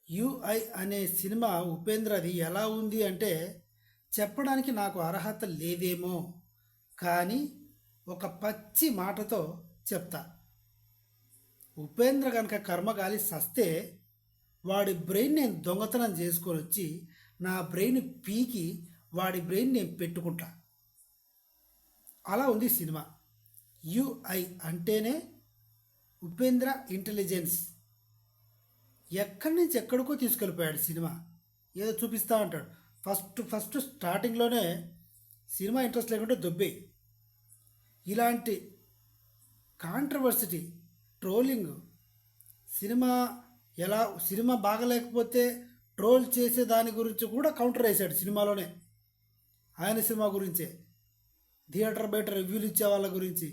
UI అనే cinema ఉపేంద్రది ఎలా ఉంది అంటే చెప్పడానికి నాకు అర్హత లేదేమో, కానీ ఒక పచ్చి మాటతో చెప్తా. ఉపేంద్ర కనుక కర్మగాలి సస్తే వాడి బ్రెయిన్ నేను దొంగతనం చేసుకొని వచ్చి నా బ్రెయిన్ పీకి వాడి బ్రెయిన్ నేను పెట్టుకుంటా. అలా ఉంది సినిమా. యుఐ అంటేనే ఉపేంద్ర ఇంటెలిజెన్స్. ఎక్కడి నుంచి ఎక్కడికో తీసుకెళ్ళిపోయాడు సినిమా. ఏదో చూపిస్తూ ఉంటాడు. ఫస్ట్ స్టార్టింగ్లోనే సినిమా ఇంట్రెస్ట్ లేకుంటే దొబ్బే. ఇలాంటి కాంట్రవర్సిటీ, ట్రోలింగ్, సినిమా సినిమా బాగలేకపోతే ట్రోల్ చేసే దాని గురించి కూడా కౌంటర్ వేశాడు సినిమాలోనే. ఆయన సినిమా గురించే థియేటర్ బయట రివ్యూలు ఇచ్చే వాళ్ళ గురించి,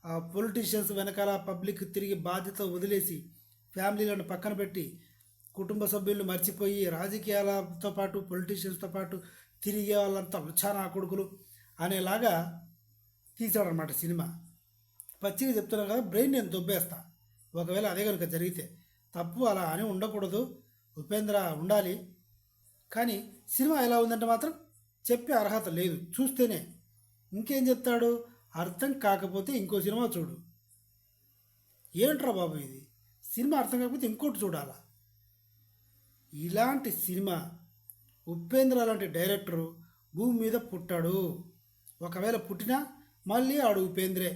ఆ పొలిటీషియన్స్ వెనకాల పబ్లిక్ తిరిగి బాధ్యత వదిలేసి ఫ్యామిలీలను పక్కన పెట్టి కుటుంబ సభ్యులను మర్చిపోయి రాజకీయాలతో పాటు పొలిటీషియన్స్తో పాటు తిరిగే వాళ్ళంతా లుచ్చానా కొడుకులు అనేలాగా తీసాడనమాట సినిమా. పచ్చిగా చెప్తున్నాను కదా, బ్రెయిన్ నేను దొబ్బేస్తా ఒకవేళ అదే కనుక జరిగితే. తప్పు అలా అని ఉండకూడదు, ఉపేంద్ర ఉండాలి. కానీ సినిమా ఎలా ఉందంటే మాత్రం చెప్పే అర్హత లేదు, చూస్తేనే. ఇంకేం చెప్తాడు? అర్థం కాకపోతే ఇంకో సినిమా చూడు. ఏంట్రా బాబు ఇది? సినిమా అర్థం కాకపోతే ఇంకోటి చూడాలా? ఇలాంటి సినిమా ఉపేంద్ర లాంటి డైరెక్టరు భూమి మీద పుట్టాడు. ఒకవేళ పుట్టినా మళ్ళీ ఆడు ఉపేంద్రే.